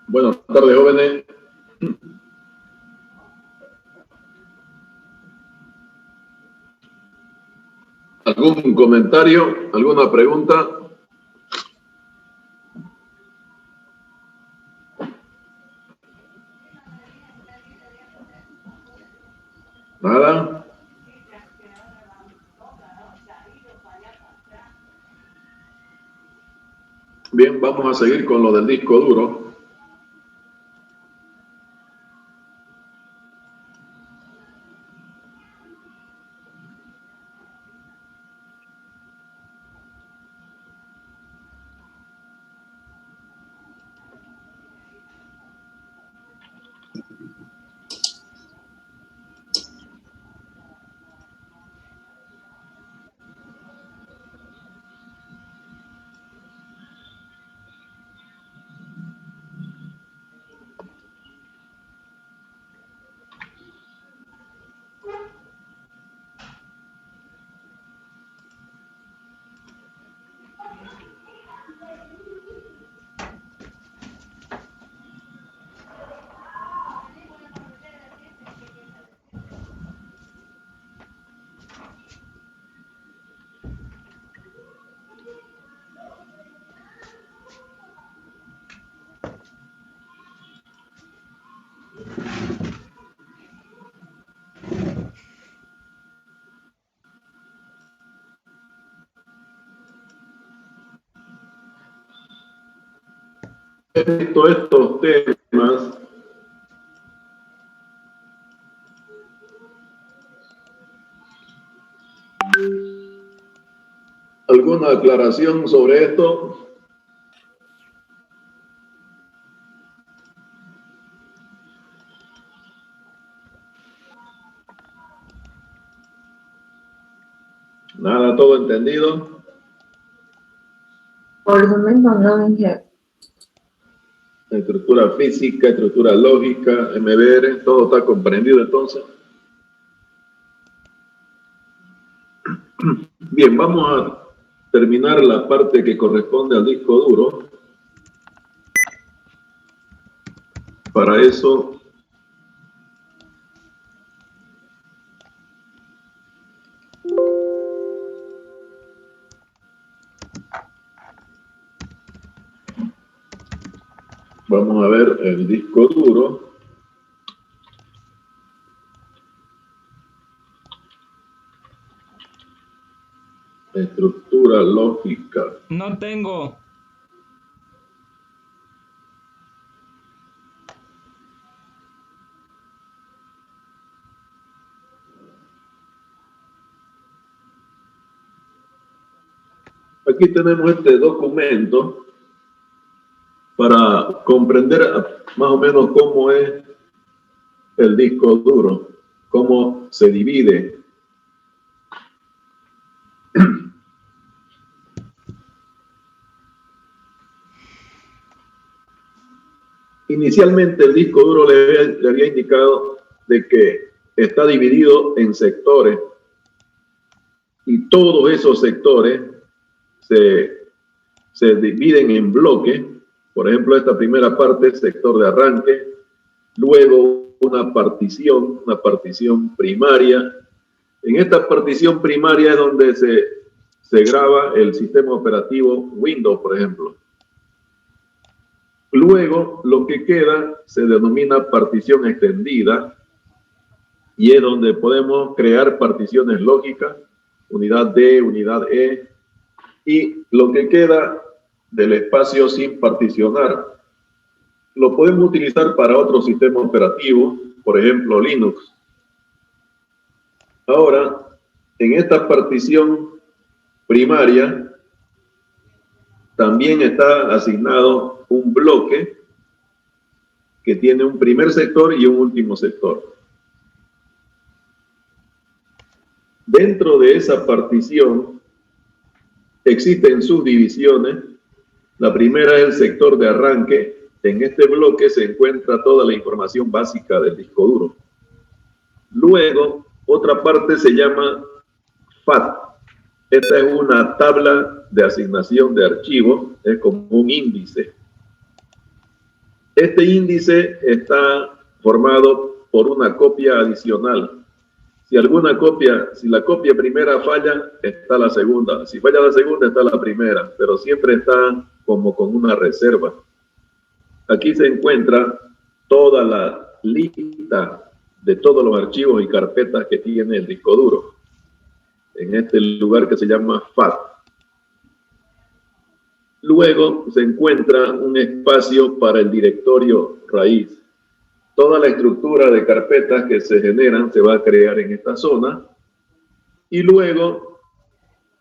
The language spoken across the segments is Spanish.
Buenas tardes, jóvenes. ¿Algún comentario? ¿Alguna pregunta? ¿Nada? Bien, vamos a seguir con lo del disco duro. Estos temas ¿alguna aclaración sobre esto? Nada, todo entendido. Por el momento no, ingeniero. Estructura física, estructura lógica, MBR, todo está comprendido entonces. Bien, vamos a terminar la parte que corresponde al disco duro. Para eso vamos a ver el disco duro. Estructura lógica. No tengo. Aquí tenemos este documento para comprender más o menos cómo es el disco duro, cómo se divide. Inicialmente el disco duro le había indicado de que está dividido en sectores y todos esos sectores se dividen en bloques. Por ejemplo, esta primera parte es sector de arranque, luego una partición primaria. En esta partición primaria es donde se graba el sistema operativo Windows, por ejemplo. Luego, lo que queda se denomina partición extendida y es donde podemos crear particiones lógicas, unidad D, unidad E, y lo que queda del espacio sin particionar lo podemos utilizar para otro sistema operativo, por ejemplo Linux. Ahora, en esta partición primaria también está asignado un bloque que tiene un primer sector y un último sector. Dentro de esa partición existen subdivisiones. La primera es el sector de arranque. En este bloque se encuentra toda la información básica del disco duro. Luego, otra parte se llama FAT. Esta es una tabla de asignación de archivos, es como un índice. Este índice está formado por una copia adicional. Si la copia primera falla, está la segunda. Si falla la segunda, está la primera, pero siempre está como con una reserva. Aquí se encuentra toda la lista de todos los archivos y carpetas que tiene el disco duro, en este lugar que se llama FAT. Luego se encuentra un espacio para el directorio raíz. Toda la estructura de carpetas que se generan se va a crear en esta zona. Y luego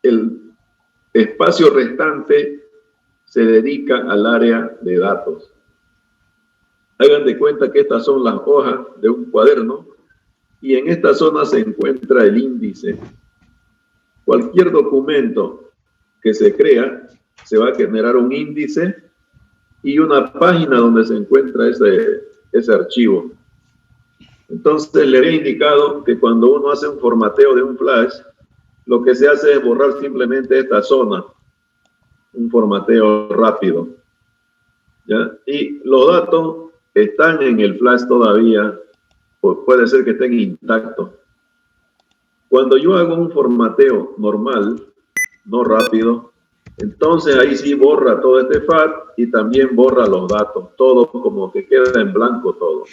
el espacio restante se dedica al área de datos. Hagan de cuenta que estas son las hojas de un cuaderno y en esta zona se encuentra el índice. Cualquier documento que se crea, se va a generar un índice y una página donde se encuentra ese archivo. Entonces, le he indicado que cuando uno hace un formateo de un flash, lo que se hace es borrar simplemente esta zona, un formateo rápido, ¿ya? Y los datos están en el flash todavía, pues puede ser que estén intactos. Cuando yo hago un formateo normal, no rápido, entonces ahí sí borra todo este FAT y también borra los datos, todo como que queda en blanco todo.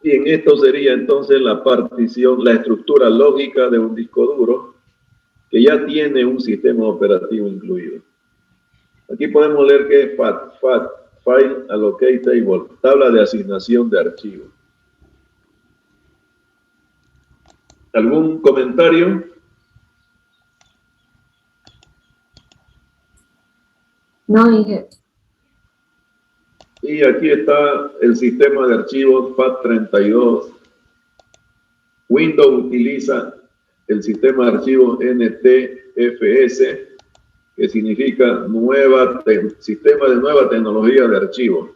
Y en esto sería entonces la partición, la estructura lógica de un disco duro que ya tiene un sistema operativo incluido. Aquí podemos leer que es FAT, File Allocate Table, tabla de asignación de archivos. ¿Algún comentario? No, Inge. Y aquí está el sistema de archivos FAT32. Windows utiliza el sistema de archivos NTFS, que significa sistema de nueva tecnología de archivos,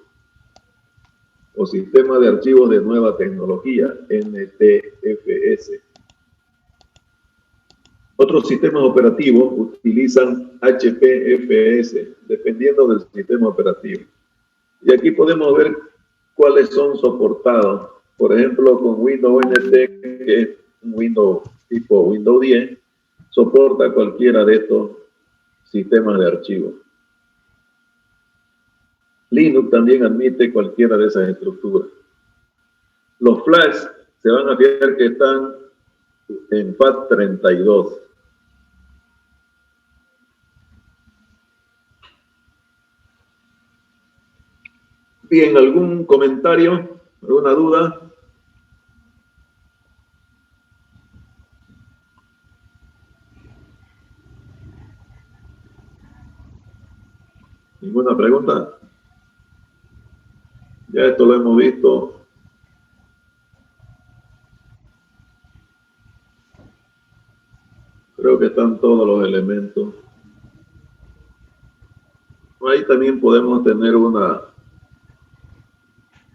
o sistema de archivos de nueva tecnología, NTFS. Otros sistemas operativos utilizan HPFS, dependiendo del sistema operativo. Y aquí podemos ver cuáles son soportados. Por ejemplo, con Windows NT, que es un Windows tipo Windows 10, soporta cualquiera de estos sistemas de archivos. Linux también admite cualquiera de esas estructuras. Los flash se van a fijar que están en FAT32. Bien, ¿algún comentario? ¿Alguna duda? ¿Ninguna pregunta? Ya esto lo hemos visto. Creo que están todos los elementos. Ahí también podemos tener una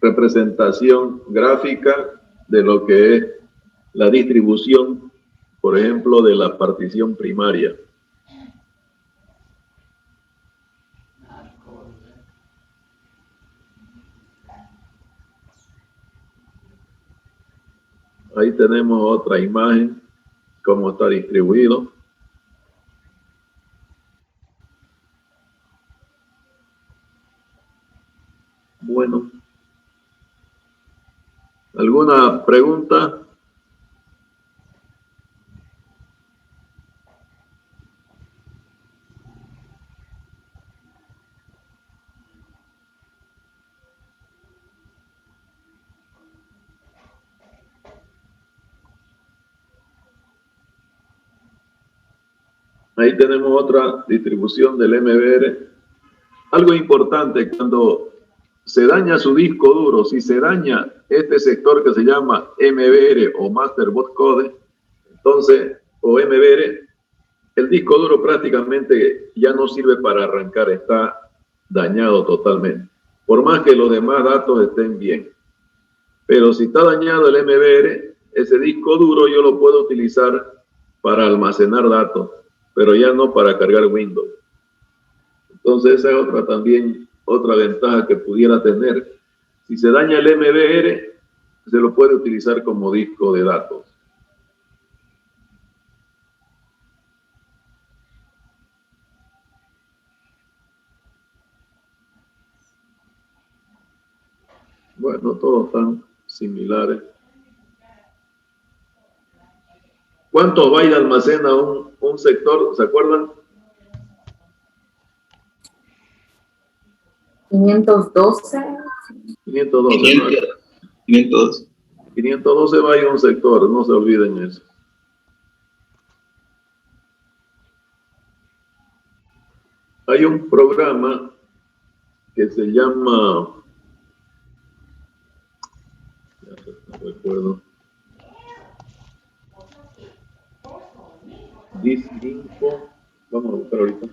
representación gráfica de lo que es la distribución, por ejemplo, de la partición primaria. Ahí tenemos otra imagen, cómo está distribuido. Bueno. ¿Alguna pregunta? Ahí tenemos otra distribución del MBR. Algo importante, cuando se daña su disco duro, si se daña este sector que se llama MBR o Master Boot Code, entonces, o MBR, el disco duro prácticamente ya no sirve para arrancar, está dañado totalmente. Por más que los demás datos estén bien. Pero si está dañado el MBR, ese disco duro yo lo puedo utilizar para almacenar datos, pero ya no para cargar Windows. Entonces esa es otra también, otra ventaja que pudiera tener. Si se daña el MBR, se lo puede utilizar como disco de datos. Bueno, todos están similares. ¿Cuántos bytes almacena un sector? ¿Se acuerdan? 512. 512. 512. 512 bytes un sector, no se olviden eso. Hay un programa que se llama, no recuerdo, Disinfo, vamos a buscar ahorita.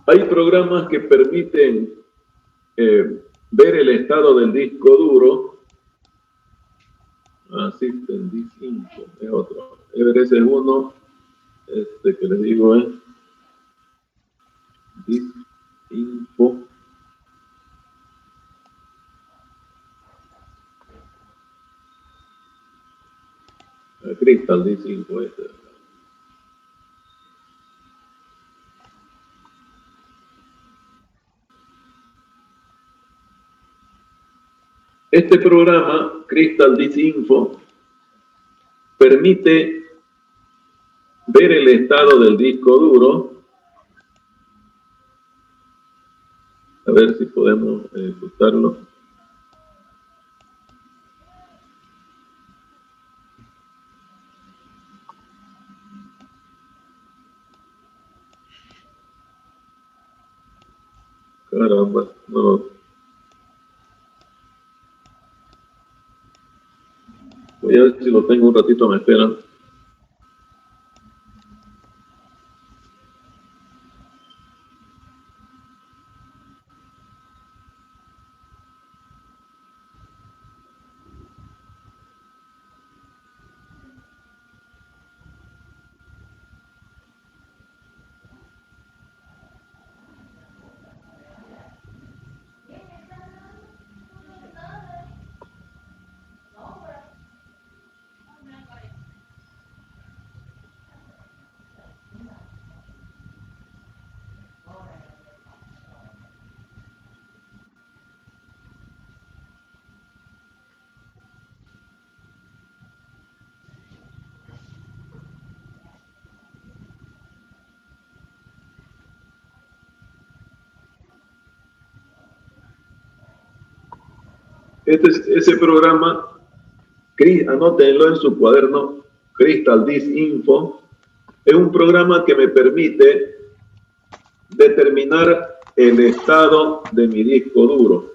Hay programas que permiten ver el estado del disco duro. System Disinfo es otro. Ese es uno, que les digo es Disinfo. Crystal Disinfo este. Este programa, Crystal Disinfo, permite ver el estado del disco duro. A ver si podemos ejecutarlo. Caramba, no. Voy a ver si lo tengo un ratito, me esperan. Ese programa, anótenlo en su cuaderno, Crystal Disinfo, es un programa que me permite determinar el estado de mi disco duro.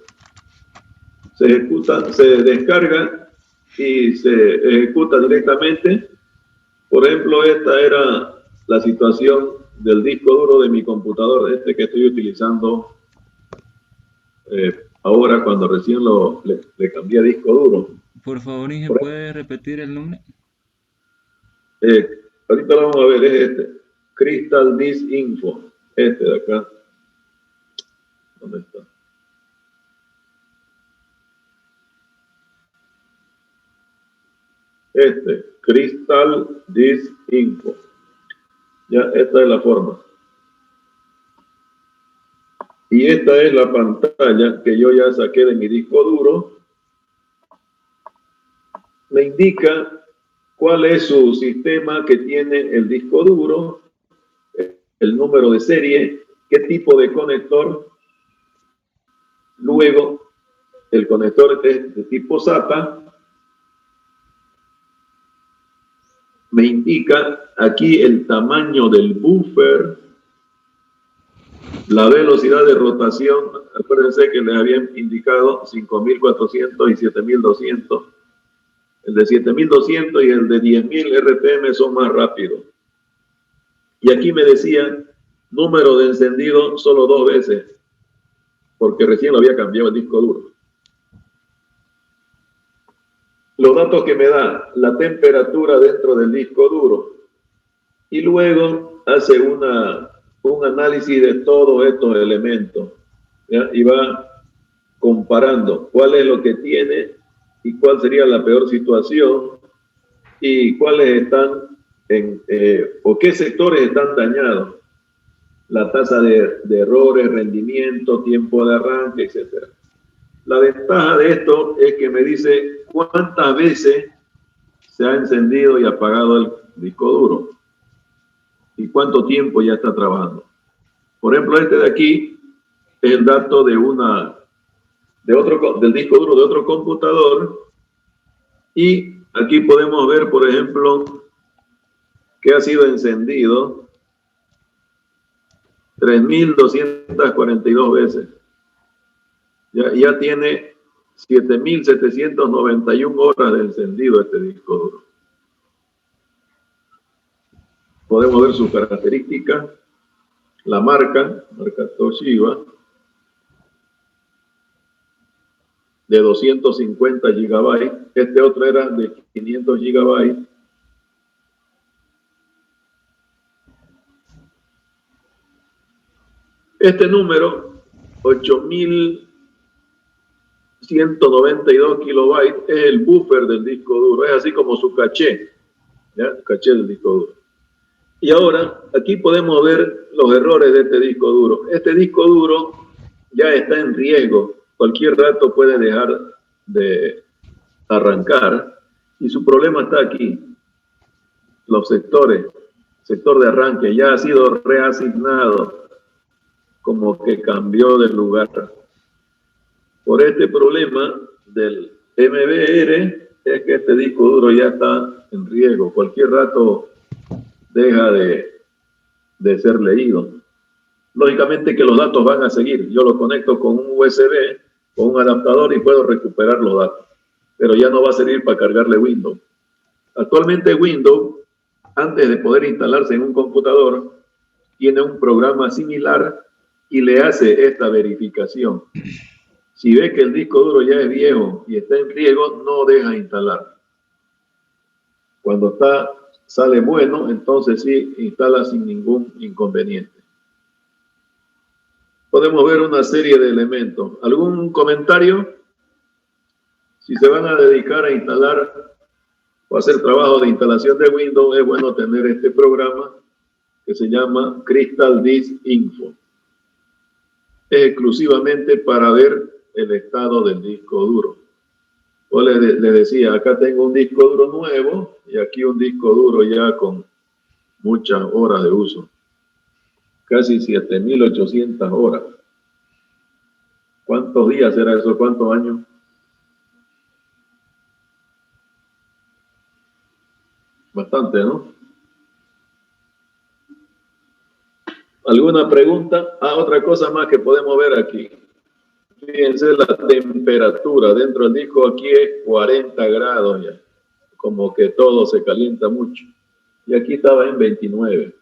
Se ejecuta, se descarga y se ejecuta directamente. Por ejemplo, esta era la situación del disco duro de mi computador, que estoy utilizando ahora cuando recién le cambié a disco duro. Por favor, Inge, ¿puede repetir el nombre? Ahorita lo vamos a ver, es este. Crystal Disinfo. Este de acá. ¿Dónde está? Crystal Disinfo. Ya, esta es la forma. Y esta es la pantalla que yo ya saqué de mi disco duro. me indica cuál es su sistema que tiene el disco duro, el número de serie, qué tipo de conector. Luego, el conector es de tipo SATA. Me indica aquí el tamaño del buffer, la velocidad de rotación. Acuérdense que les habían indicado 5400 y 7200. El de 7200 y el de 10.000 RPM son más rápidos. Y aquí me decía número de encendido solo 2 veces, porque recién lo había cambiado el disco duro. Los datos que me da, la temperatura dentro del disco duro, y luego hace un análisis de todos estos elementos, ¿ya? Y va comparando cuál es lo que tiene y cuál sería la peor situación y cuáles están o qué sectores están dañados, la tasa de errores, rendimiento, tiempo de arranque, etc. La ventaja de esto es que me dice cuántas veces se ha encendido y apagado el disco duro y cuánto tiempo ya está trabajando. Por ejemplo, este de aquí es el dato del disco duro de otro computador, y aquí podemos ver, por ejemplo, que ha sido encendido 3.242 veces. Ya tiene 7.791 horas de encendido este disco duro. Podemos ver sus características, la marca Toshiba, de 250 gigabytes. Este otro era de 500 gigabytes. Este número, 8.192 kilobytes, es el buffer del disco duro. Es así como su caché, ¿ya? Caché del disco duro. Y ahora, aquí podemos ver los errores de este disco duro. Este disco duro ya está en riesgo. Cualquier rato puede dejar de arrancar. Y su problema está aquí. Los sectores. Sector de arranque ya ha sido reasignado, como que cambió de lugar. Por este problema del MBR es que este disco duro ya está en riesgo. Cualquier rato deja de ser leído. Lógicamente que los datos van a seguir. Yo lo conecto con un USB, con un adaptador, y puedo recuperar los datos. Pero ya no va a servir para cargarle Windows. Actualmente Windows, antes de poder instalarse en un computador, tiene un programa similar y le hace esta verificación. Si ve que el disco duro ya es viejo y está en riesgo, no deja instalar. Cuando sale bueno, entonces sí instala sin ningún inconveniente. Podemos ver una serie de elementos. ¿Algún comentario? Si se van a dedicar a instalar o hacer trabajo de instalación de Windows, es bueno tener este programa que se llama Crystal Disk Info. Es exclusivamente para ver el estado del disco duro. O le decía, acá tengo un disco duro nuevo y aquí un disco duro ya con muchas horas de uso. Casi 7.800 horas. ¿Cuántos días era eso? ¿Cuántos años? Bastante, ¿no? ¿Alguna pregunta? Otra cosa más que podemos ver aquí. Fíjense la temperatura dentro del disco. Aquí es 40 grados ya. Como que todo se calienta mucho. Y aquí estaba en 29.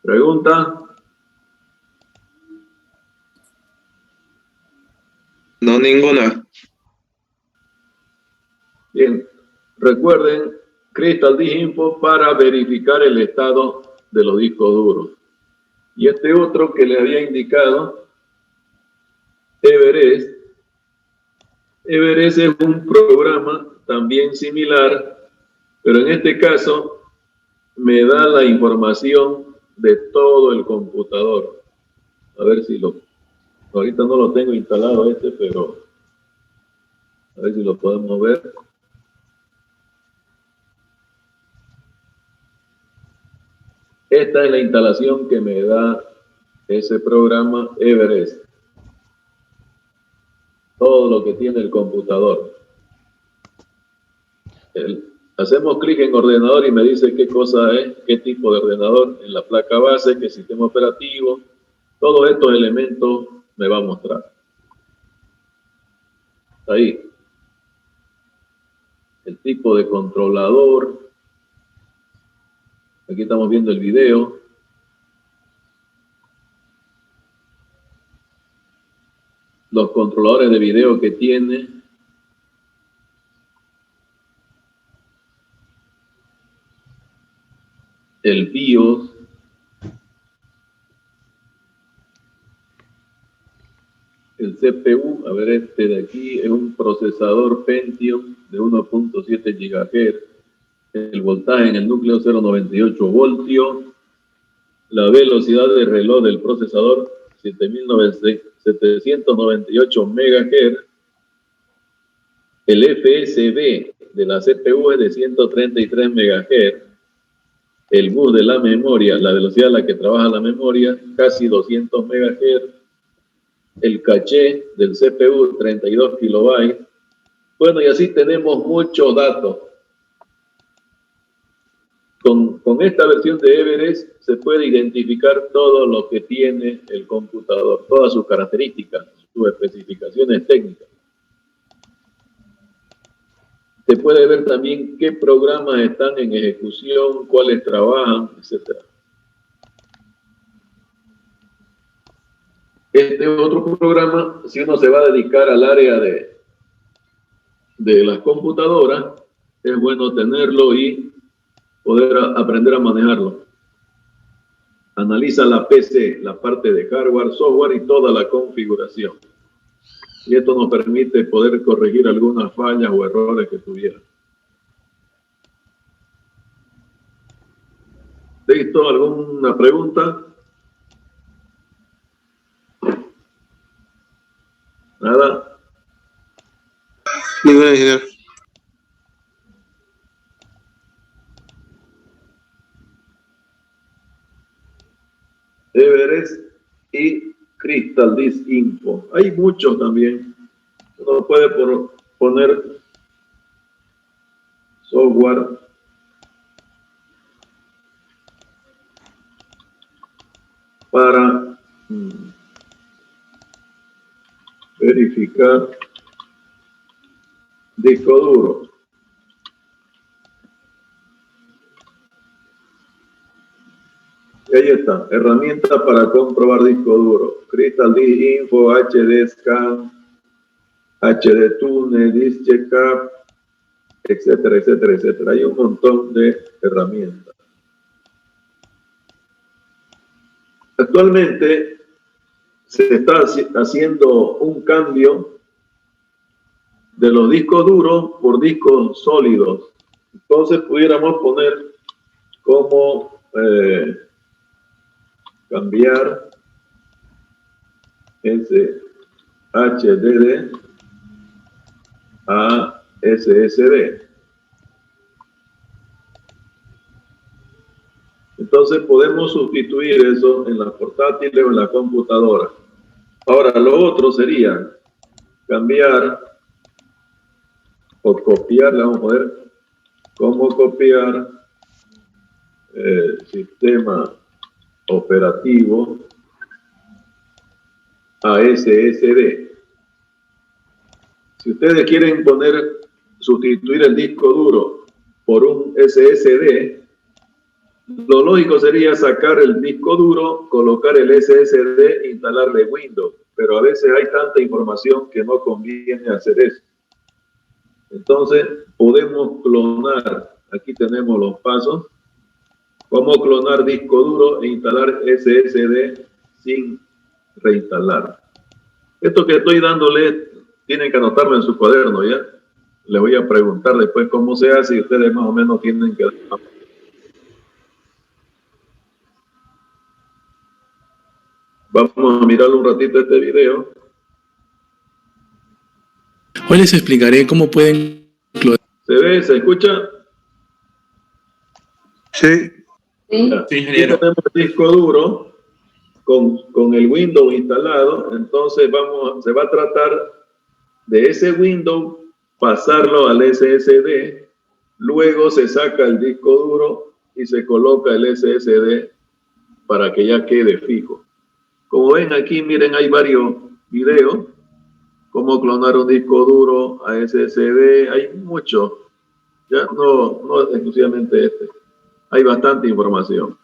¿Pregunta? No, ninguna. Bien, recuerden, Crystal Disk Info para verificar el estado de los discos duros. Y este otro que les había indicado, Everest. Everest es un programa también similar, pero en este caso me da la información de todo el computador. A ver si ahorita no lo tengo instalado pero a ver si lo podemos ver. Esta es la instalación que me da ese programa Everest. Todo lo que tiene el computador. Hacemos clic en ordenador y me dice qué cosa es, qué tipo de ordenador, en la placa base, qué sistema operativo. Todos estos elementos me va a mostrar. Ahí. El tipo de controlador. Aquí estamos viendo el video. Los controladores de video que tiene. El BIOS. El CPU, a ver, este de aquí es un procesador Pentium de 1.7 GHz. El voltaje en el núcleo 0.98 voltios. La velocidad de reloj del procesador 798 MHz. El FSB de la CPU es de 133 MHz. El bus de la memoria, la velocidad a la que trabaja la memoria, casi 200 MHz. El caché del CPU, 32 kilobytes. Bueno, y así tenemos muchos datos. Con esta versión de Everest se puede identificar todo lo que tiene el computador, todas sus características, sus especificaciones técnicas. Se puede ver también qué programas están en ejecución, cuáles trabajan, etc. Este otro programa, si uno se va a dedicar al área de las computadoras, es bueno tenerlo y poder aprender a manejarlo. Analiza la PC, la parte de hardware, software y toda la configuración. Y esto nos permite poder corregir algunas fallas o errores que tuviera. ¿Listo? ¿Alguna pregunta? Nada. Ninguna, ingeniero. Everest y Crystal Disk Info. Hay muchos también. Uno puede poner software para verificar disco duro. Y ahí está, herramienta para comprobar disco duro. Crystal Disk Info, HD Scan, HD Tune, Disk Checkup, etcétera, etcétera, etcétera. Hay un montón de herramientas. Actualmente se está haciendo un cambio de los discos duros por discos sólidos. Entonces pudiéramos poner como cambiar ese HDD a SSD. Entonces podemos sustituir eso en las portátiles o en la computadora. Ahora, lo otro sería cambiar o copiar, vamos a ver cómo copiar sistema operativo a SSD. Si ustedes quieren sustituir el disco duro por un SSD, lo lógico sería sacar el disco duro, colocar el SSD e instalarle Windows, pero a veces hay tanta información que no conviene hacer eso. Entonces, podemos clonar, aquí tenemos los pasos, cómo clonar disco duro e instalar SSD sin reinstalar. Esto que estoy dándole, tienen que anotarlo en su cuaderno, ¿ya? Les voy a preguntar después cómo se hace y ustedes más o menos tienen que... Vamos a mirar un ratito este video. Hoy les explicaré cómo pueden clonar. ¿Se ve? ¿Se escucha? Sí. Sí. Ya. Sí, Aquí ingeniero. tenemos el disco duro con el Windows instalado. Entonces se va a tratar de ese Windows pasarlo al SSD. Luego se saca el disco duro y se coloca el SSD para que ya quede fijo. Como ven aquí, miren, hay varios videos. Cómo clonar un disco duro a SSD. Hay mucho. Ya no exclusivamente este. Hay bastante información.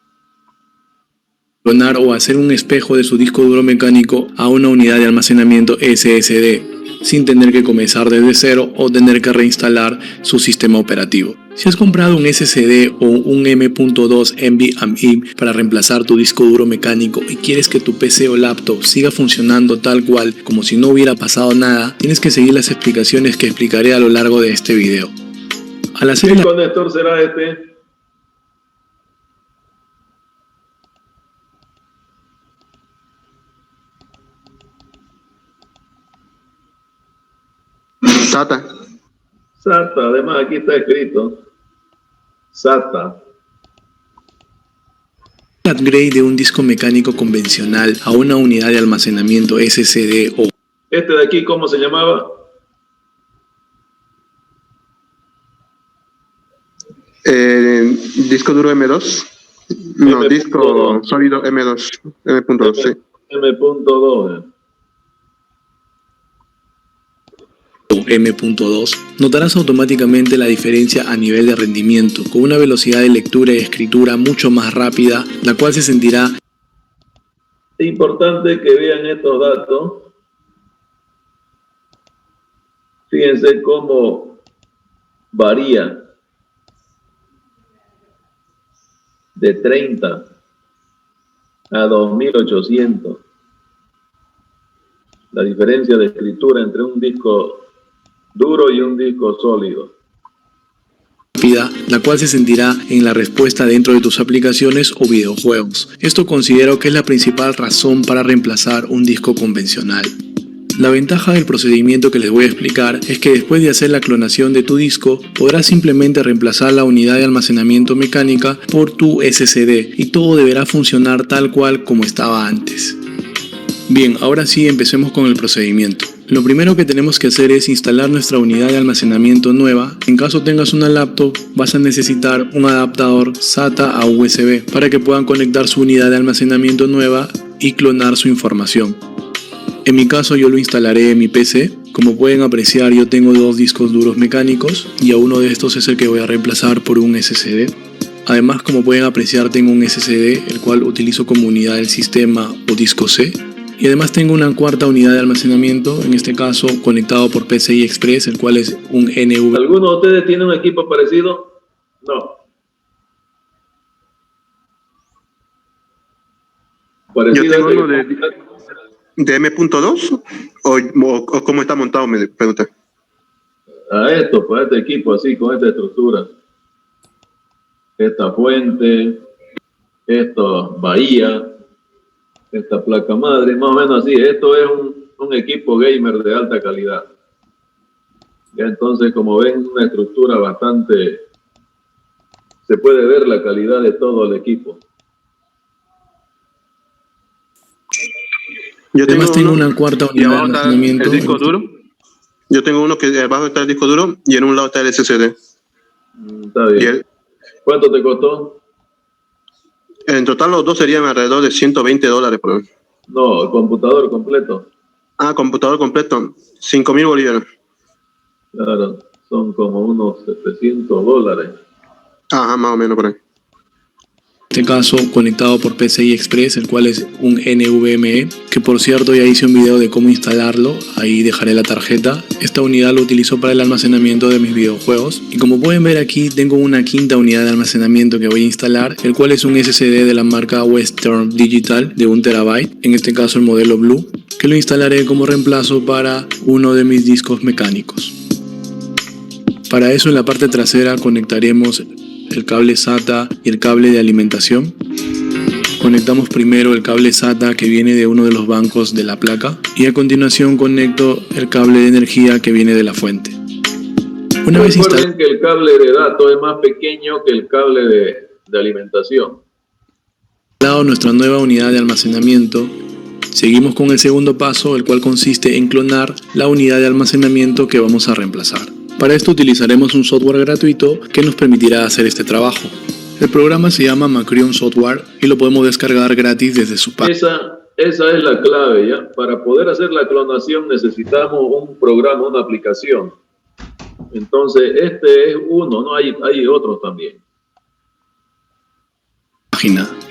Clonar o hacer un espejo de su disco duro mecánico a una unidad de almacenamiento SSD, sin tener que comenzar desde cero o tener que reinstalar su sistema operativo. Si has comprado un SSD o un M.2 NVMe para reemplazar tu disco duro mecánico y quieres que tu PC o laptop siga funcionando tal cual como si no hubiera pasado nada, tienes que seguir las explicaciones que explicaré a lo largo de este video. Al hacer ¿Qué la conector será este? SATA. SATA, además aquí está escrito SATA. upgrade de un disco mecánico convencional a una unidad de almacenamiento SSD o Este de aquí, ¿cómo se llamaba? Disco duro M2. No, M.2. disco sólido M2. M.2, sí. M.2. M.2, notarás automáticamente la diferencia a nivel de rendimiento, con una velocidad de lectura y escritura mucho más rápida, la cual se sentirá. Es importante que vean estos datos. Fíjense cómo varía de 30 a 2800. La diferencia de escritura entre un disco duro y un disco sólido. Rápida, la cual se sentirá en la respuesta dentro de tus aplicaciones o videojuegos. Esto considero que es la principal razón para reemplazar un disco convencional. La ventaja del procedimiento que les voy a explicar es que después de hacer la clonación de tu disco, podrás simplemente reemplazar la unidad de almacenamiento mecánica por tu SSD y todo deberá funcionar tal cual como estaba antes. Bien, ahora sí empecemos con el procedimiento. Lo primero que tenemos que hacer es instalar nuestra unidad de almacenamiento nueva. En caso tengas una laptop, vas a necesitar un adaptador SATA a USB para que puedan conectar su unidad de almacenamiento nueva y clonar su información. En mi caso yo lo instalaré en mi PC. Como pueden apreciar, yo tengo dos discos duros mecánicos y a uno de estos es el que voy a reemplazar por un SSD. Además, como pueden apreciar, tengo un SSD el cual utilizo como unidad del sistema o disco C. Y además tengo una cuarta unidad de almacenamiento, en este caso conectado por PCI Express, el cual es un NV. ¿Alguno de ustedes tiene un equipo parecido? No. Yo Parecido tengo a este uno de M.2 o cómo está montado, me pregunté. a esto, pues a este equipo así, con esta estructura. Esta fuente, esta bahía, esta placa madre, más o menos así. Esto es un equipo gamer de alta calidad. Ya entonces, como ven, una estructura bastante... Se puede ver la calidad de todo el equipo. Yo Además tengo uno, una cuarta y unidad de abajo está almacenamiento. el disco duro. Yo tengo uno que abajo está el disco duro y en un lado está el SSD. Está Y bien. ¿Cuánto te costó? en total los dos serían alrededor de $120 por ahí. No, el computador completo. Ah, computador completo, 5.000 bolivianos. Claro, son como unos $700. Ajá, más o menos por ahí. En este caso conectado por PCI Express, el cual es un NVMe, que por cierto ya hice un video de cómo instalarlo, ahí dejaré la tarjeta. Esta unidad lo utilizo para el almacenamiento de mis videojuegos y como pueden ver aquí tengo una quinta unidad de almacenamiento que voy a instalar, el cual es un SSD de la marca Western Digital de 1 TB, en este caso el modelo Blue, que lo instalaré como reemplazo para uno de mis discos mecánicos. Para eso en la parte trasera conectaremos el cable SATA y el cable de alimentación. Conectamos primero el cable SATA que viene de uno de los bancos de la placa y a continuación conecto el cable de energía que viene de la fuente. Una vez Recuerden que el cable de datos es más pequeño que el cable de alimentación. instalado nuestra nueva unidad de almacenamiento, seguimos con el segundo paso, el cual consiste en clonar la unidad de almacenamiento que vamos a reemplazar. Para esto utilizaremos un software gratuito que nos permitirá hacer este trabajo. El programa se llama Macrion Software y lo podemos descargar gratis desde su página. Esa es la clave, ¿ya? Para poder hacer la clonación necesitamos un programa, una aplicación. Entonces, este es uno, ¿no? Hay otros también.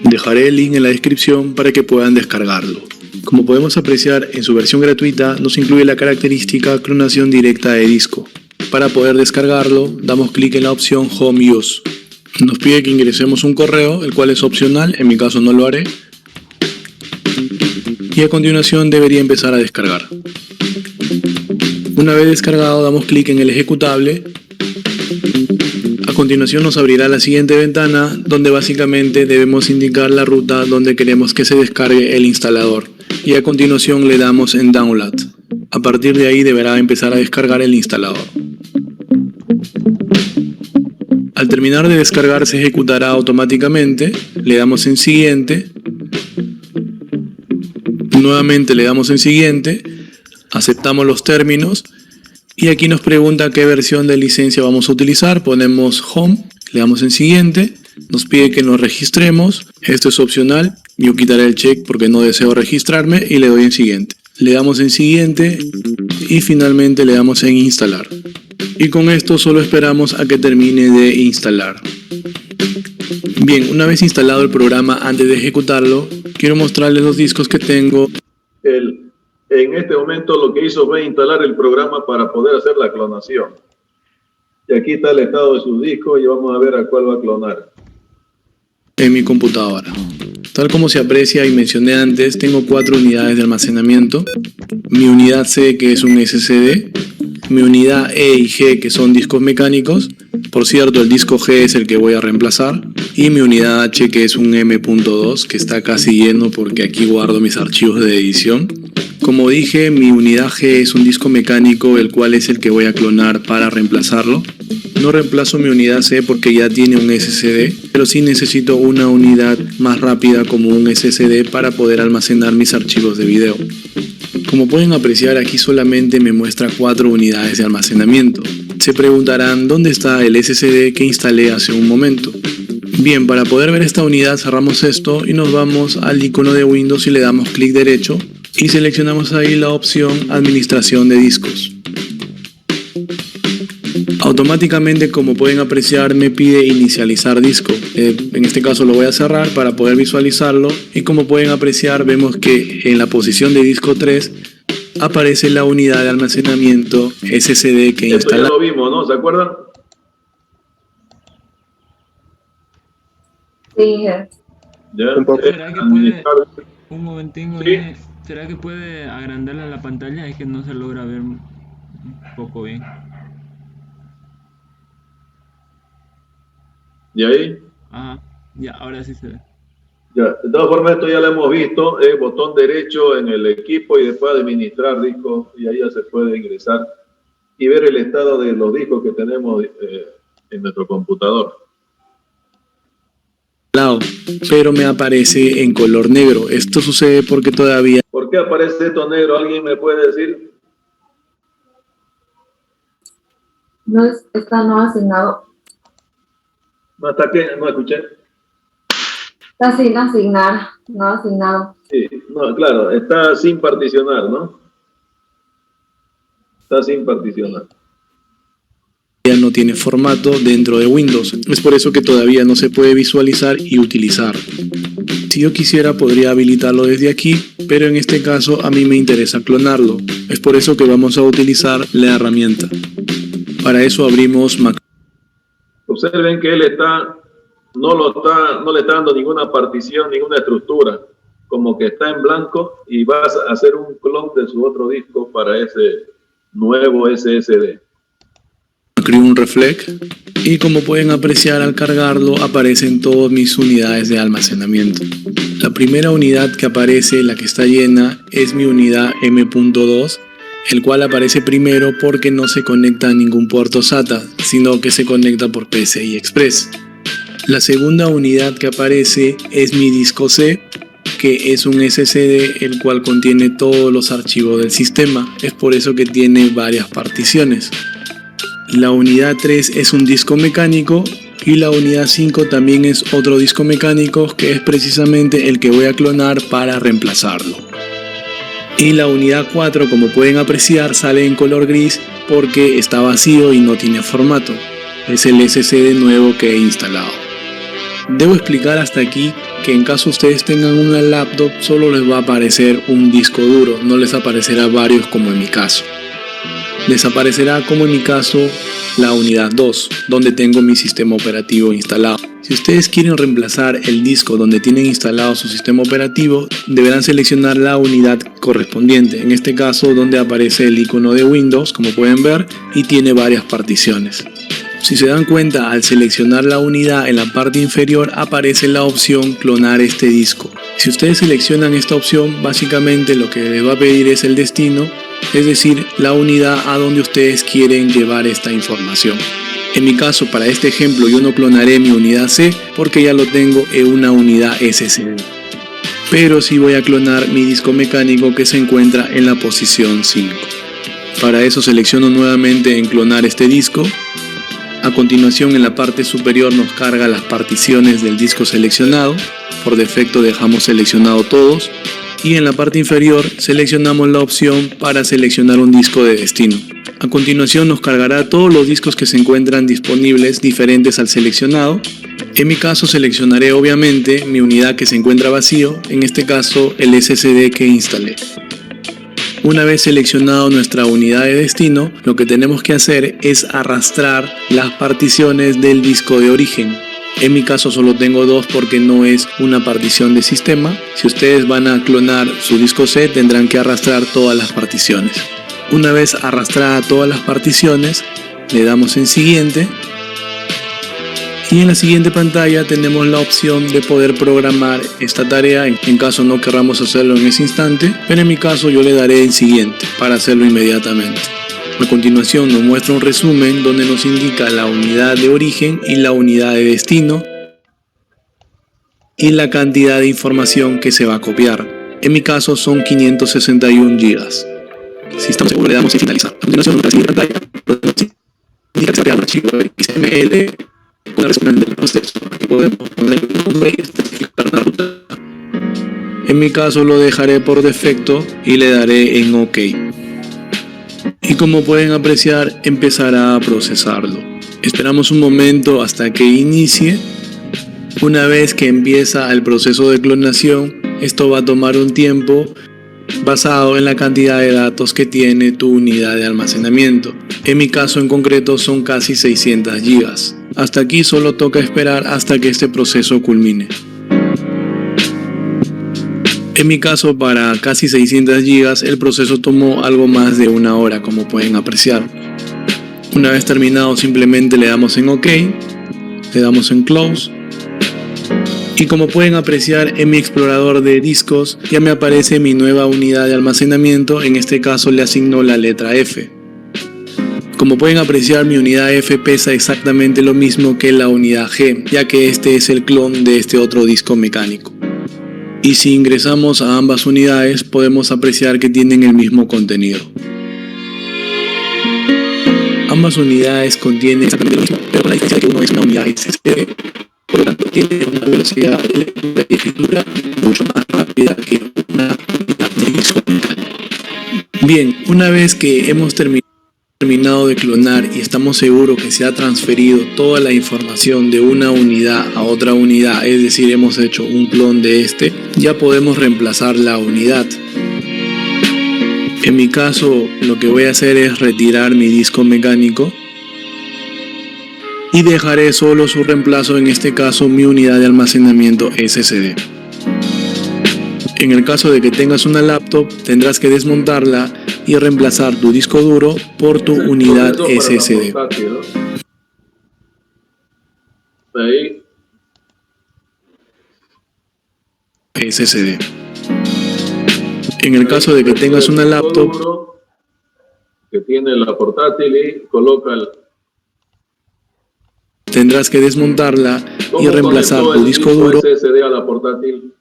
Dejaré el link en la descripción para que puedan descargarlo. Como podemos apreciar, en su versión gratuita nos incluye la característica clonación directa de disco. Para poder descargarlo, damos clic en la opción Home Use. Nos pide que ingresemos un correo, el cual es opcional, en mi caso no lo haré. Y a continuación debería empezar a descargar. Una vez descargado, damos clic en el ejecutable. A continuación nos abrirá la siguiente ventana, donde básicamente debemos indicar la ruta donde queremos que se descargue el instalador. Y a continuación le damos en Download. A partir de ahí deberá empezar a descargar el instalador. Al terminar de descargar se ejecutará automáticamente, le damos en Siguiente, nuevamente le damos en Siguiente, aceptamos los términos y aquí nos pregunta qué versión de licencia vamos a utilizar, ponemos Home, le damos en Siguiente, nos pide que nos registremos, esto es opcional, yo quitaré el check porque no deseo registrarme y le doy en Siguiente. Le damos en Siguiente y finalmente le damos en Instalar. Y con esto solo esperamos a que termine de instalar. Bien, una vez instalado el programa, antes de ejecutarlo, quiero mostrarles los discos que tengo. En este momento lo que hizo fue instalar el programa para poder hacer la clonación. Y aquí está el estado de sus discos y vamos a ver a cuál va a clonar. En mi computadora. Tal como se aprecia y mencioné antes, tengo 4 unidades de almacenamiento. Mi unidad C, que es un SSD. Mi unidad E y G, que son discos mecánicos. Por cierto, el disco G es el que voy a reemplazar. Y mi unidad H, que es un M.2, que está casi lleno porque aquí guardo mis archivos de edición. Como dije, mi unidad G es un disco mecánico, el cual es el que voy a clonar para reemplazarlo. No reemplazo mi unidad C porque ya tiene un SSD, pero sí necesito una unidad más rápida como un SSD para poder almacenar mis archivos de video. Como pueden apreciar, aquí solamente me muestra 4 unidades de almacenamiento. Se preguntarán dónde está el SSD que instalé hace un momento. Bien, para poder ver esta unidad cerramos esto y nos vamos al icono de Windows y le damos clic derecho y seleccionamos ahí la opción Administración de discos. Automáticamente, como pueden apreciar, me pide inicializar disco. En este caso lo voy a cerrar para poder visualizarlo y como pueden apreciar vemos que en la posición de disco 3 aparece la unidad de almacenamiento SSD que Esto instala. ya lo vimos, ¿no? ¿Se acuerdan? Sí, jefe. Ya. ¿Será que puede, un momentín, Sí. ¿será que puede agrandarle la pantalla? Es que no se logra ver un poco bien. ¿Y ahí? Ajá, ya, ahora sí se ve. Ya. De todas formas, esto ya lo hemos visto, botón derecho en el equipo y después administrar discos y ahí ya se puede ingresar y ver el estado de los discos que tenemos en nuestro computador. Pero me aparece en color negro. Esto sucede porque todavía ¿Por qué aparece esto negro? ¿Alguien me puede decir? Está no asignado. ¿Hasta qué? No escuché. Está sin asignar, no asignado. Sí, no, claro, está sin particionar, ¿no? Está sin particionar. no tiene formato dentro de Windows. Es por eso que todavía no se puede visualizar y utilizar. Si yo quisiera podría habilitarlo desde aquí, pero en este caso a mí me interesa clonarlo. Es por eso que vamos a utilizar la herramienta. Para eso abrimos Mac. Observen que él no le está dando ninguna partición, ninguna estructura, como que está en blanco y vas a hacer un clon de su otro disco para ese nuevo SSD. Creo un reflex y como pueden apreciar al cargarlo aparecen todas mis unidades de almacenamiento. La primera unidad que aparece, la que está llena, es mi unidad M.2, el cual aparece primero porque no se conecta a ningún puerto SATA, sino que se conecta por PCI Express. La segunda unidad que aparece es mi disco C, que es un SSD el cual contiene todos los archivos del sistema, es por eso que tiene varias particiones. La unidad 3 es un disco mecánico y la unidad 5 también es otro disco mecánico que es precisamente el que voy a clonar para reemplazarlo. Y la unidad 4, como pueden apreciar, sale en color gris porque está vacío y no tiene formato. Es el SSD nuevo que he instalado. Debo explicar hasta aquí que en caso ustedes tengan una laptop solo les va a aparecer un disco duro, no les aparecerá varios como en mi caso. Les aparecerá como en mi caso la unidad 2, donde tengo mi sistema operativo instalado. Si ustedes quieren reemplazar el disco donde tienen instalado su sistema operativo, deberán seleccionar la unidad correspondiente, en este caso donde aparece el icono de Windows, como pueden ver, y tiene varias particiones. Si se dan cuenta, al seleccionar la unidad en la parte inferior aparece la opción clonar este disco. Si ustedes seleccionan esta opción, básicamente lo que les va a pedir es el destino, es decir, la unidad a donde ustedes quieren llevar esta información. En mi caso, para este ejemplo, yo no clonaré mi unidad C porque ya lo tengo en una unidad SSD. Pero sí voy a clonar mi disco mecánico que se encuentra en la posición 5. Para eso selecciono nuevamente en clonar este disco. A continuación, en la parte superior nos carga las particiones del disco seleccionado. Por defecto dejamos seleccionado todos. Y en la parte inferior seleccionamos la opción para seleccionar un disco de destino. A continuación nos cargará todos los discos que se encuentran disponibles diferentes al seleccionado. En mi caso seleccionaré obviamente mi unidad que se encuentra vacío, en este caso el SSD que instalé. Una vez seleccionado nuestra unidad de destino, lo que tenemos que hacer es arrastrar las particiones del disco de origen. En mi caso solo tengo dos porque no es una partición de sistema. Si ustedes van a clonar su disco C, tendrán que arrastrar todas las particiones. Una vez arrastradas todas las particiones, le damos en siguiente. Y en la siguiente pantalla tenemos la opción de poder programar esta tarea en caso no querramos hacerlo en ese instante, pero en mi caso yo le daré en siguiente para hacerlo inmediatamente. A continuación nos muestra un resumen donde nos indica la unidad de origen y la unidad de destino y la cantidad de información que se va a copiar. En mi caso son 561 GB. Si estamos seguros, le damos en finalizar. A continuación en la siguiente pantalla nos indica que se crea un archivo XML con el resumen del proceso. Aquí podemos poner un nombre y especificar una ruta. En mi caso lo dejaré por defecto y le daré en OK. Y como pueden apreciar, empezará a procesarlo. Esperamos un momento hasta que inicie. Una vez que empieza el proceso de clonación, esto va a tomar un tiempo basado en la cantidad de datos que tiene tu unidad de almacenamiento. En mi caso en concreto son casi 600 GB. Hasta aquí solo toca esperar hasta que este proceso culmine. En mi caso, para casi 600 GB, el proceso tomó algo más de una hora, como pueden apreciar. Una vez terminado, simplemente le damos en OK, le damos en Close. Y como pueden apreciar, en mi explorador de discos ya me aparece mi nueva unidad de almacenamiento. En este caso le asigno la letra F. Como pueden apreciar, mi unidad F pesa exactamente lo mismo que la unidad G, ya que este es el clon de este otro disco mecánico. Y si ingresamos a ambas unidades, podemos apreciar que tienen el mismo contenido. Ambas unidades contienen exactamente lo mismo, pero la diferencia es que uno es una unidad SSD, por lo tanto tiene una velocidad de lectura y escritura mucho más rápida que una unidad de disco mecánico. Bien, una vez que hemos terminado de clonar y estamos seguros que se ha transferido toda la información de una unidad a otra unidad, es decir, hemos hecho un clon de este, ya podemos reemplazar la unidad. En mi caso, lo que voy a hacer es retirar mi disco mecánico y dejaré solo su reemplazo, en este caso mi unidad de almacenamiento SSD. En el caso de que tengas una laptop, tendrás que desmontarla y reemplazar tu disco duro por tu unidad SSD. Ahí. SSD. En el caso de que tengas una laptop, que tiene la portátil y coloca tendrás que desmontarla y ¿Cómo reemplazar conectó tu el disco duro SSD a la portátil?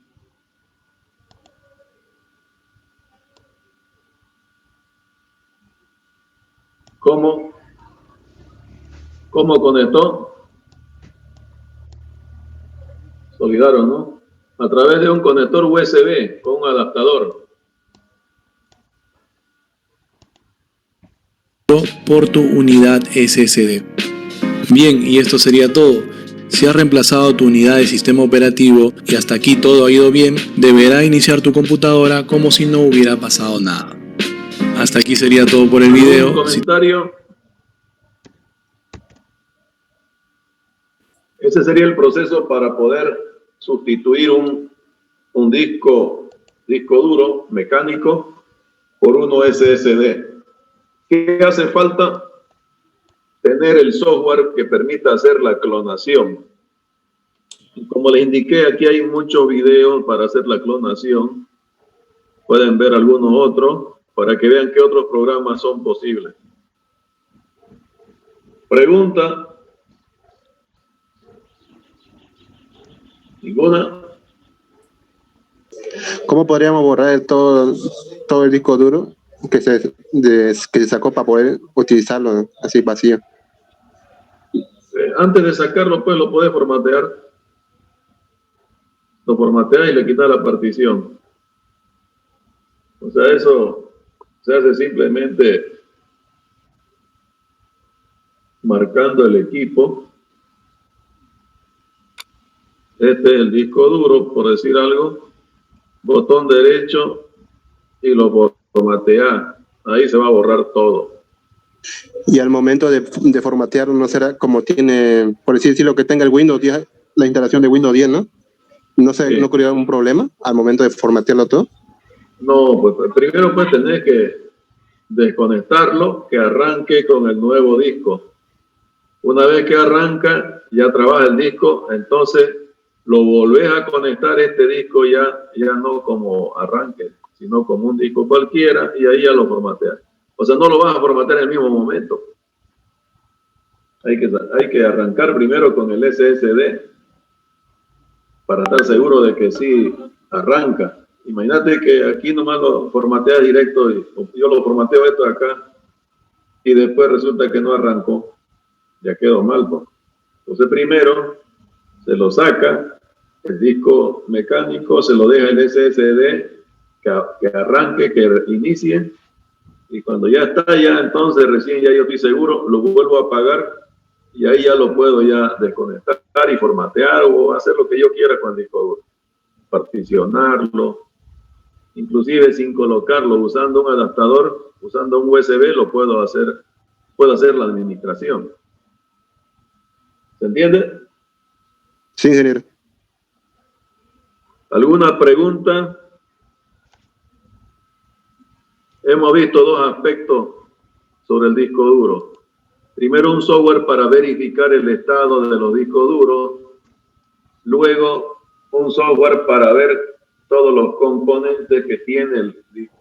¿Cómo conectó? Se olvidaron, ¿no? A través de un conector USB con un adaptador. por tu unidad SSD. Bien, y esto sería todo. Si has reemplazado tu unidad de sistema operativo y hasta aquí todo ha ido bien, deberá iniciar tu computadora como si no hubiera pasado nada. Hasta aquí sería todo por el video. ¿Un comentario? Ese sería el proceso para poder sustituir un disco duro mecánico por uno SSD. ¿Qué hace falta? Tener el software que permita hacer la clonación. Como les indiqué, aquí hay muchos videos para hacer la clonación. Pueden ver algunos otros para que vean qué otros programas son posibles. Pregunta. ¿Ninguna? ¿Cómo podríamos borrar todo el disco duro que se sacó para poder utilizarlo así vacío? Antes de sacarlo, pues lo puedes formatear. Lo formateas y le quitas la partición. O sea, eso se hace simplemente marcando el equipo. Este es el disco duro, por decir algo. Botón derecho y lo formateas. Ahí se va a borrar todo. Y al momento de formatear, no será como tiene, por decirlo, que tenga el Windows 10, la instalación de Windows 10, ¿no? ¿No Sí. ocurrió un problema al momento de formatearlo todo? No, pues primero pues tenés que desconectarlo, que arranque con el nuevo disco. Una vez que arranca, ya trabaja el disco, entonces lo volvés a conectar este disco ya no como arranque, sino como un disco cualquiera, y ahí ya lo formateas. O sea, no lo vas a formatear en el mismo momento. Hay que arrancar primero con el SSD para estar seguro de que sí arranca. Imagínate que aquí nomás lo formateas directo, yo lo formateo esto de acá, y después resulta que no arrancó. Ya quedó mal, pues. Entonces primero se lo saca el disco mecánico, se lo deja el SSD que arranque, que inicie, y cuando ya está, ya entonces recién ya yo estoy seguro, lo vuelvo a apagar y ahí ya lo puedo ya desconectar y formatear o hacer lo que yo quiera con el disco duro, particionarlo, inclusive sin colocarlo, usando un adaptador, usando un USB, puedo hacer la administración. ¿Se entiende? Sí, ingeniero. ¿Alguna pregunta? Hemos visto dos aspectos sobre el disco duro. Primero, un software para verificar el estado de los discos duros. Luego, un software para ver todos los componentes que tiene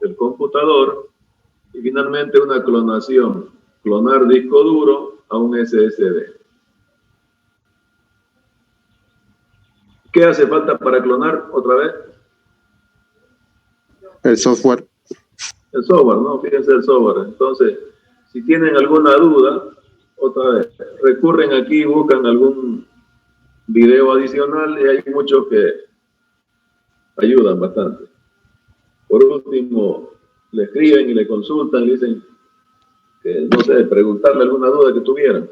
el computador. Y finalmente, una clonación. Clonar disco duro a un SSD. ¿Qué hace falta para clonar otra vez? El software. El software, ¿no? Fíjense el software. Entonces, si tienen alguna duda, otra vez, recurren aquí, buscan algún video adicional y hay muchos que ayudan bastante. Por último, le escriben y le consultan y dicen que, no sé, preguntarle alguna duda que tuvieran.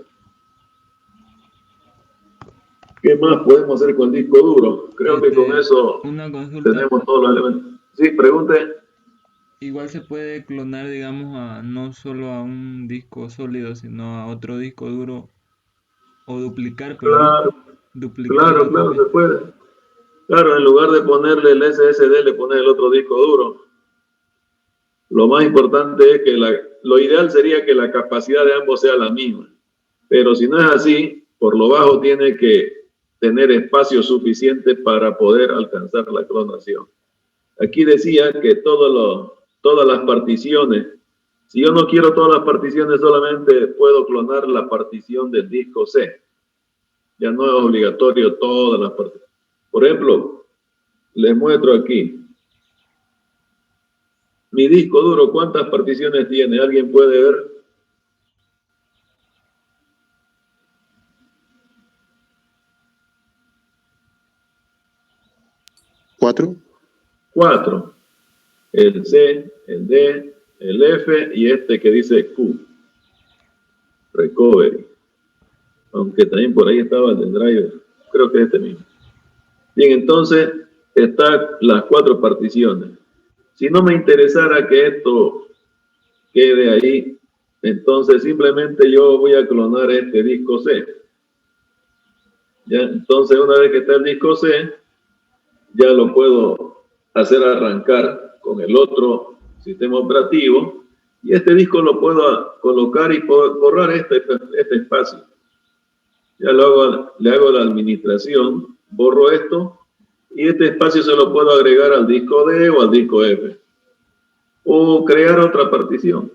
¿Qué más podemos hacer con el disco duro? Creo que con eso una consulta. tenemos todos los elementos. Sí, pregunte. Igual se puede clonar, digamos, no solo a un disco sólido, sino a otro disco duro, o duplicar, pero Claro, se puede. Claro, en lugar de ponerle el SSD, le pones el otro disco duro. Lo más importante es que lo ideal sería que la capacidad de ambos sea la misma. Pero si no es así, por lo bajo tiene que tener espacio suficiente para poder alcanzar la clonación. Aquí decía que todas las particiones, si yo no quiero todas las particiones, solamente puedo clonar la partición del disco C. Ya no es obligatorio todas las particiones. Por ejemplo, les muestro aquí. Mi disco duro, ¿cuántas particiones tiene? ¿Alguien puede ver? Cuatro. El C, el D, el F y este que dice Q. Recovery. Aunque también por ahí estaba el del driver. Creo que es este mismo. Bien, entonces están las 4 particiones. Si no me interesara que esto quede ahí, entonces simplemente yo voy a clonar este disco C. ¿Ya? Entonces una vez que está el disco C, ya lo puedo hacer arrancar con el otro sistema operativo y este disco lo puedo colocar y borrar este espacio. Ya le hago la administración, borro esto y este espacio se lo puedo agregar al disco D o al disco F o crear otra partición.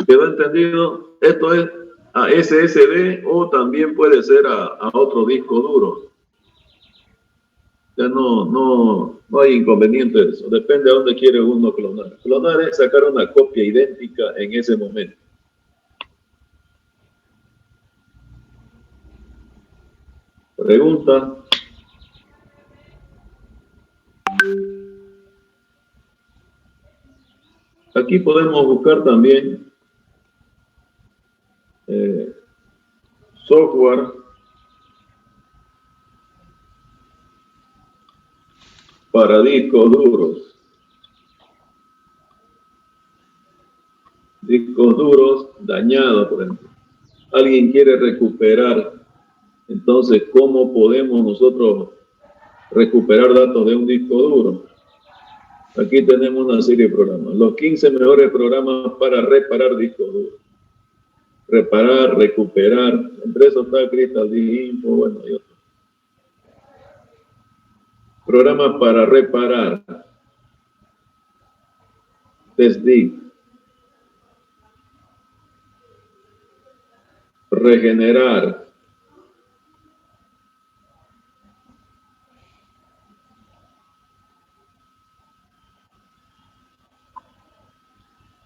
¿Quedó entendido? Esto es a SSD o también puede ser a otro disco duro. Ya no hay inconveniente de eso. Depende de dónde quiere uno clonar. Clonar es sacar una copia idéntica en ese momento. Pregunta. Aquí podemos buscar también software para discos duros. Discos duros dañados, por ejemplo. Alguien quiere recuperar. Entonces, ¿cómo podemos nosotros recuperar datos de un disco duro? Aquí tenemos una serie de programas. Los 15 mejores programas para reparar discos duros. Reparar, recuperar. Entre esos está Crystal Dig Info, bueno, y otros. Programas para reparar. TestDig. Regenerar.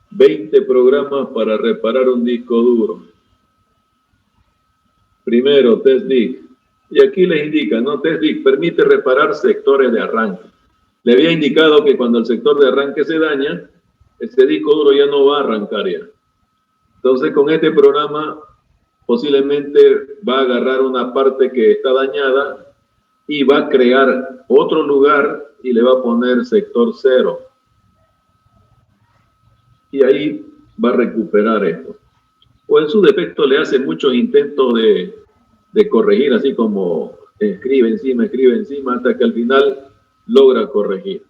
$20 programas para reparar un disco duro. Primero, TestDig. Y aquí les indica, ¿no? TestDig permite reparar sectores de arranque. Le había indicado que cuando el sector de arranque se daña, este disco duro ya no va a arrancar ya. Entonces, con este programa, posiblemente va a agarrar una parte que está dañada y va a crear otro lugar y le va a poner sector 0. Y ahí va a recuperar esto. O en su defecto le hace muchos intentos de corregir, así como escribe encima, hasta que al final logra corregir.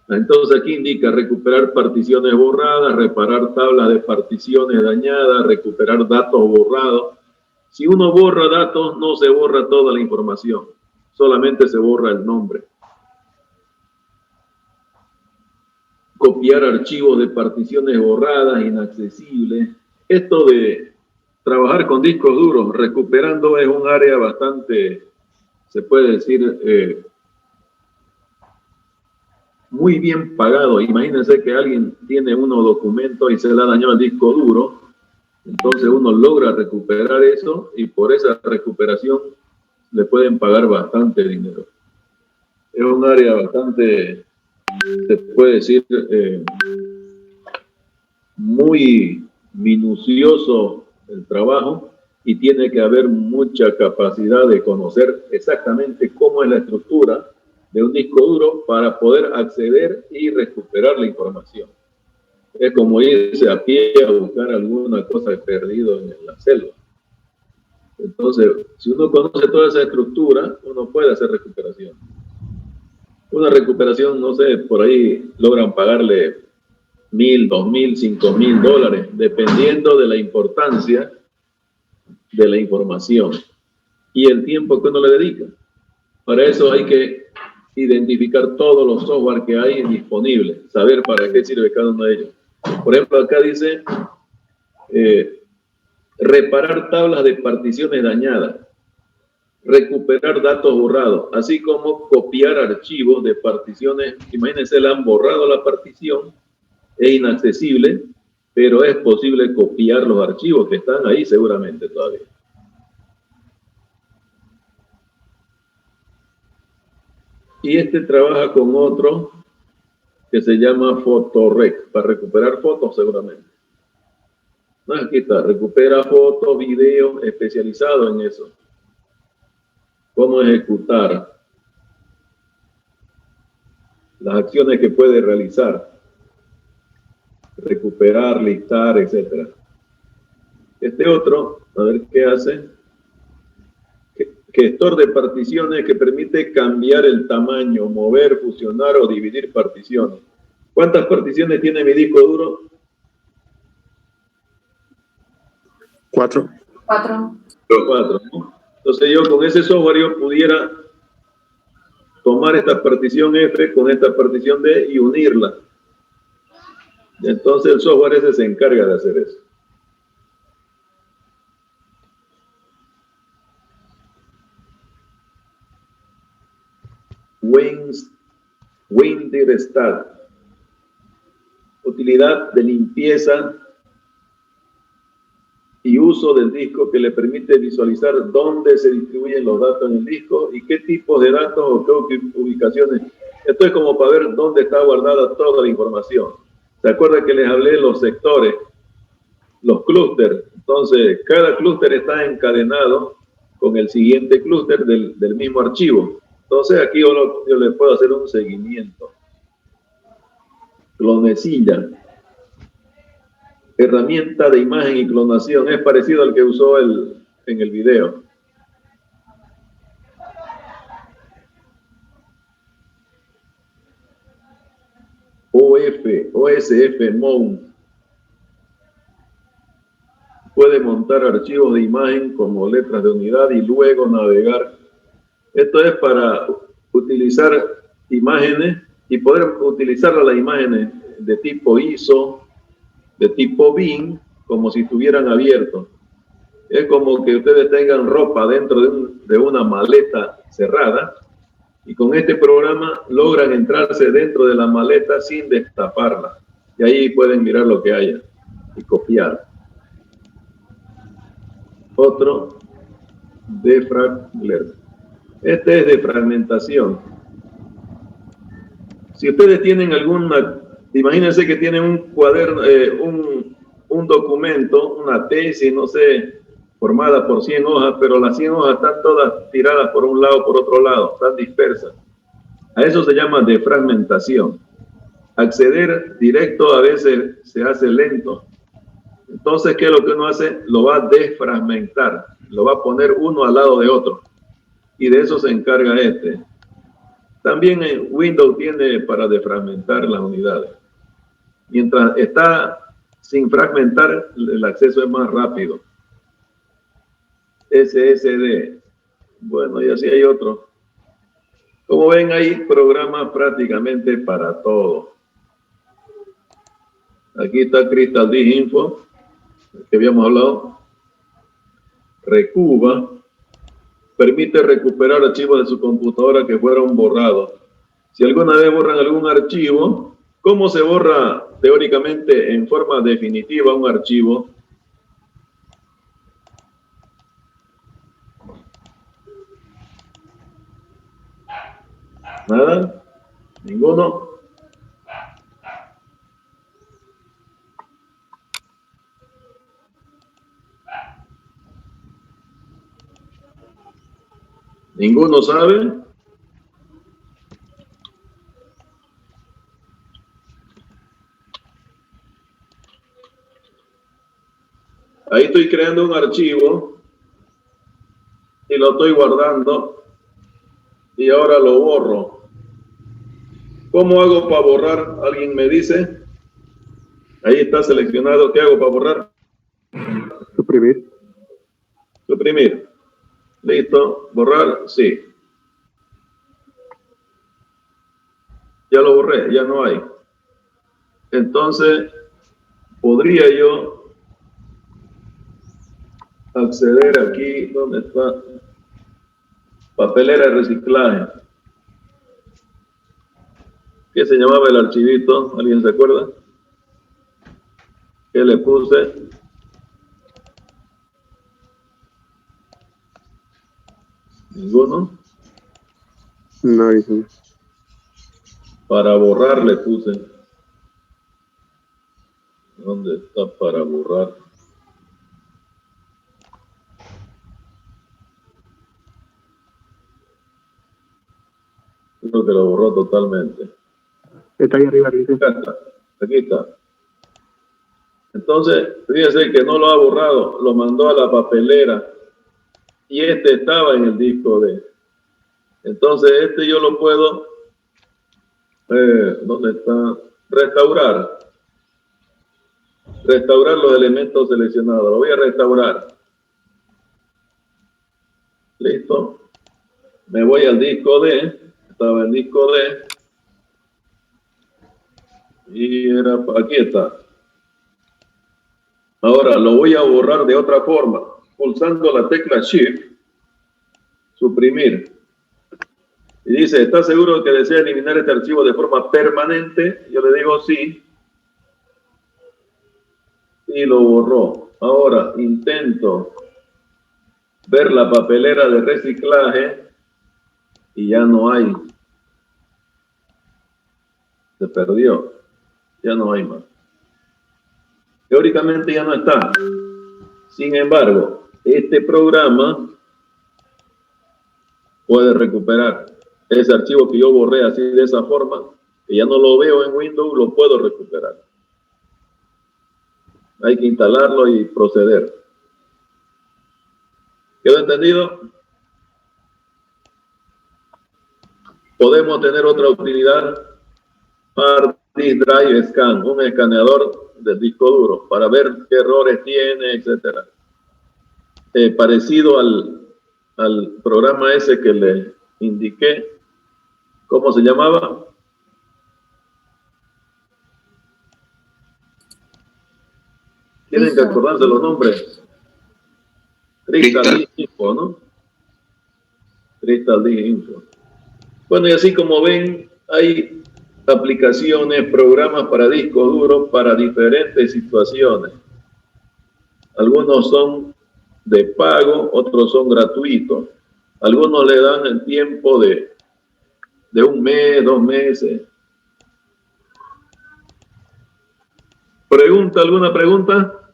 Entonces aquí indica recuperar particiones borradas, reparar tablas de particiones dañadas, recuperar datos borrados. Si uno borra datos, no se borra toda la información, solamente se borra el nombre. Copiar archivos de particiones borradas, inaccesibles. Esto de trabajar con discos duros, recuperando, es un área bastante, se puede decir, muy bien pagado. Imagínense que alguien tiene unos documentos y se le ha dañado el disco duro, entonces uno logra recuperar eso y por esa recuperación le pueden pagar bastante dinero. Es un área bastante, se puede decir, muy minucioso el trabajo y tiene que haber mucha capacidad de conocer exactamente cómo es la estructura de un disco duro para poder acceder y recuperar la información. Es como irse a pie a buscar alguna cosa perdido en la selva. Entonces, si uno conoce toda esa estructura, uno puede hacer recuperación. Una recuperación, no sé, por ahí logran pagarle $1,000, $2,000, $5,000, dependiendo de la importancia de la información y el tiempo que uno le dedica. Para eso hay que identificar todos los software que hay disponibles, saber para qué sirve cada uno de ellos. Por ejemplo, acá dice reparar tablas de particiones dañadas, recuperar datos borrados, así como copiar archivos de particiones. Imagínense, le han borrado la partición, es inaccesible, pero es posible copiar los archivos que están ahí seguramente todavía. Y este trabaja con otro que se llama Photorec, para recuperar fotos seguramente. No, aquí está, recupera fotos, videos, especializado en eso. Cómo ejecutar las acciones que puede realizar, recuperar, listar, etc. Este otro, a ver qué hace. Gestor de particiones que permite cambiar el tamaño, mover, fusionar o dividir particiones. ¿Cuántas particiones tiene mi disco duro? 4. 4. 4, ¿no? Entonces yo con ese software yo pudiera tomar esta partición F con esta partición D y unirla. Y entonces el software ese se encarga de hacer eso. WinDirStat, utilidad de limpieza y uso del disco que le permite visualizar dónde se distribuyen los datos en el disco y qué tipos de datos o qué ubicaciones. Esto es como para ver dónde está guardada toda la información. ¿Se acuerdan que les hablé de los sectores, los clústeres? Entonces, cada clúster está encadenado con el siguiente clúster del mismo archivo. Entonces, aquí yo le puedo hacer un seguimiento. Clonecilla. Herramienta de imagen y clonación. Es parecido al que usó en el video. OSF Mount. Puede montar archivos de imagen como letras de unidad y luego navegar. Esto es para utilizar imágenes y poder utilizar las imágenes de tipo ISO, de tipo BIM, como si estuvieran abiertos. Es como que ustedes tengan ropa dentro de una maleta cerrada y con este programa logran entrarse dentro de la maleta sin destaparla. Y ahí pueden mirar lo que haya y copiar. Otro, defragler. Este es de fragmentación. Si ustedes tienen alguna, imagínense que tienen un cuaderno, un documento, una tesis, no sé, formada por 100 hojas, pero las 100 hojas están todas tiradas por un lado, por otro lado, están dispersas. A eso se llama defragmentación. Acceder directo a veces se hace lento. Entonces, ¿qué es lo que uno hace? Lo va a desfragmentar, lo va a poner uno al lado de otro. Y de eso se encarga este. También Windows tiene para desfragmentar las unidades. Mientras está sin fragmentar, el acceso es más rápido. SSD. Bueno, y así hay otro. Como ven, hay programas prácticamente para todo. Aquí está Crystal Disk Info, que habíamos hablado. Recuba. Permite recuperar archivos de su computadora que fueron borrados. Si alguna vez borran algún archivo, ¿cómo se borra teóricamente en forma definitiva un archivo? ¿Nada? ¿Ninguno? ¿Ninguno sabe? Ahí estoy creando un archivo y lo estoy guardando y ahora lo borro. ¿Cómo hago para borrar? ¿Alguien me dice? Ahí está seleccionado. ¿Qué hago para borrar? Suprimir. Suprimir. Listo. Borrar, sí. Ya lo borré, ya no hay. Entonces, podría yo acceder aquí, ¿dónde está? Papelera de reciclaje. ¿Qué se llamaba el archivito? ¿Alguien se acuerda? ¿Qué le puse? ¿Ninguno? No, dice. Para borrar le puse. ¿Dónde está para borrar? Creo que lo borró totalmente. Está ahí arriba, dice. Acá está. Aquí está. Entonces, fíjense que no lo ha borrado, lo mandó a la papelera y este estaba en el disco D. Entonces, este yo lo puedo, ¿dónde está? Restaurar. Restaurar los elementos seleccionados. Lo voy a restaurar. Listo. Me voy al disco D. Estaba en disco D. Y era, aquí está. Ahora lo voy a borrar de otra forma. Pulsando la tecla Shift. Suprimir. Y dice, ¿está seguro que desea eliminar este archivo de forma permanente? Yo le digo sí. Y lo borró. Ahora intento ver la papelera de reciclaje y ya no hay. Se perdió. Ya no hay más. Teóricamente ya no está. Sin embargo, este programa puede recuperar ese archivo que yo borré así de esa forma, que ya no lo veo en Windows, lo puedo recuperar. Hay que instalarlo y proceder. ¿Quedó entendido? Podemos tener otra utilidad, Hard Disk Drive Scan, un escaneador del disco duro para ver qué errores tiene, etcétera. Parecido al programa ese que le indiqué. ¿Cómo se llamaba? Tienen que acordarse los nombres. Crystal Disk Info, ¿no? Crystal Disk Info. Bueno, y así como ven, hay aplicaciones, programas para discos duros para diferentes situaciones. Algunos son de pago, otros son gratuitos. Algunos le dan el tiempo de un mes, 2 meses. ¿Pregunta? ¿Alguna pregunta?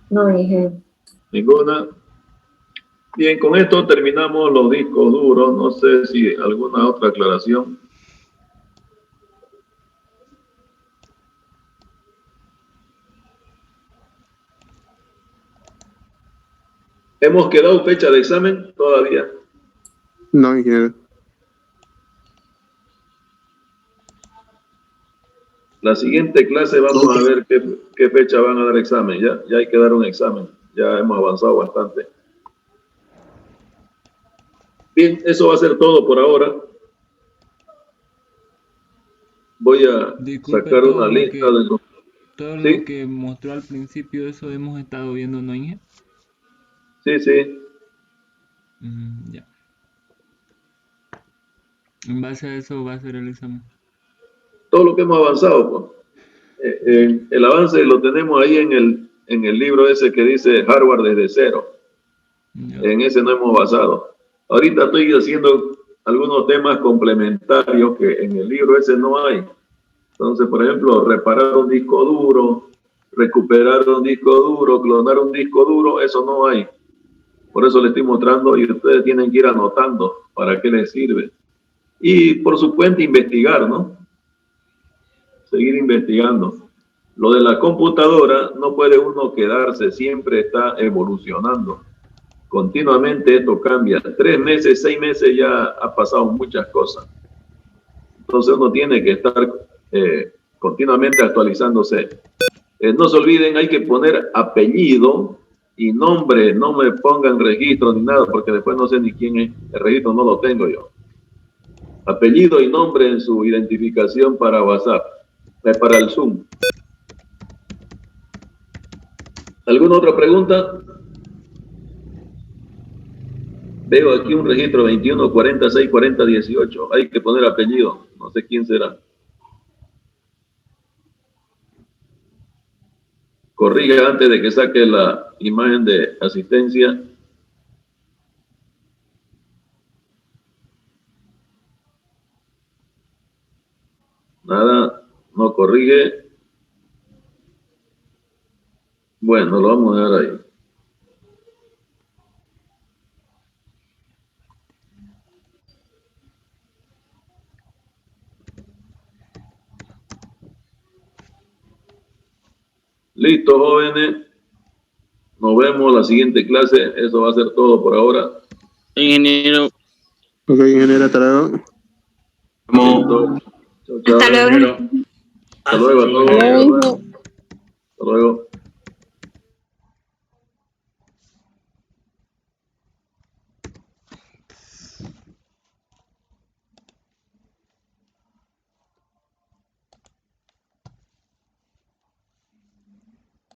No dije. Ninguna. Bien, con esto terminamos los discos duros. No sé si alguna otra aclaración. ¿Hemos quedado fecha de examen todavía? No, ingeniero. La siguiente clase vamos a ver qué fecha van a dar examen. Ya hay que dar un examen. Ya hemos avanzado bastante. Bien, eso va a ser todo por ahora. Voy a sacar una lista de los... Todo ¿Sí? lo que mostró al principio, eso hemos estado viendo, ¿no, Inge? Sí, sí. Ya. En base a eso va a ser el examen. Todo lo que hemos avanzado, pues. El avance lo tenemos ahí en el libro ese que dice Hardware desde cero. Ya. En ese no hemos basado. Ahorita estoy haciendo algunos temas complementarios que en el libro ese no hay. Entonces, por ejemplo, reparar un disco duro, recuperar un disco duro, clonar un disco duro, eso no hay. Por eso les estoy mostrando y ustedes tienen que ir anotando para qué les sirve. Y por su cuenta investigar, ¿no? Seguir investigando. Lo de la computadora no puede uno quedarse, siempre está evolucionando. Continuamente esto cambia. 3 meses, 6 meses ya ha pasado muchas cosas. Entonces uno tiene que estar continuamente actualizándose. No se olviden, hay que poner apellido y nombre. No me pongan registro ni nada, porque después no sé ni quién es. El registro no lo tengo yo. Apellido y nombre en su identificación para WhatsApp, para el Zoom. ¿Alguna otra pregunta? Veo aquí un registro 21 46 40 18. Hay que poner apellido. No sé quién será. Corrige antes de que saque la imagen de asistencia. Nada, no corrige. Bueno, lo vamos a dejar ahí. Listo, jóvenes. Nos vemos la siguiente clase. Eso va a ser todo por ahora. Ingeniero. Ok, ingeniero, hasta luego. Listo. Chao, chao. Hasta luego. Hasta luego a todos. Hasta luego.